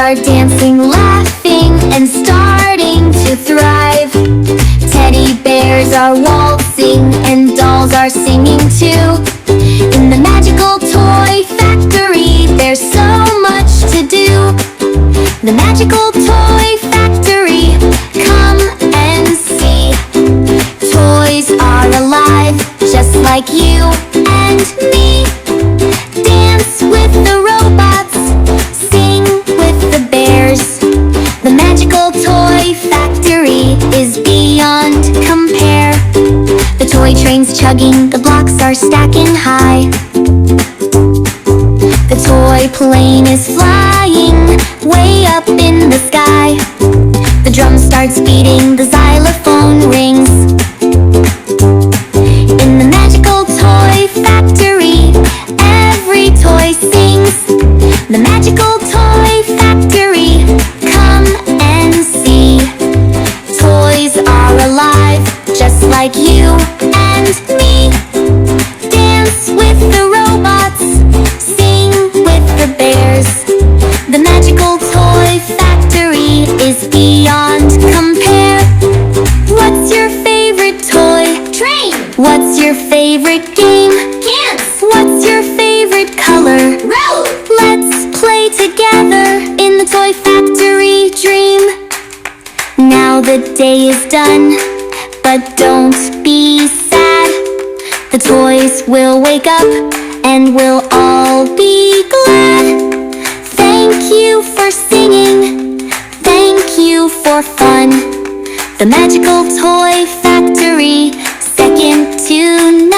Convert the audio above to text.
are dancing, laughing, and starting to thrive. Teddy bears are waltzing and dolls are singing too. In the magical toy factory, there's so much to do. The magical toy factory, come and see. Toys are alive, just like you and me. Dance with the robots, sing with the bears. The magical toy factory is beyond compare. The toy train's chugging, the blocks are stacking high. The toy plane is flying way up in the sky. The drum starts beating, the xylophone rings. In the magical toy factory, every toy sings. The magical toy factory, come and see. Toys are alive, just like you and me. Dance with the robots, sing with the bears. The magical toy factory is beyond compare. What's your favorite toy? Train! What's your favorite game? Dance! What's your favorite color? Road! Let's play together in the toy factory dream. Now the day is done, but don't be sad. The toys will wake up and we'll all be glad. Thank you for singing, thank you for fun. The magical toy factory, second to none.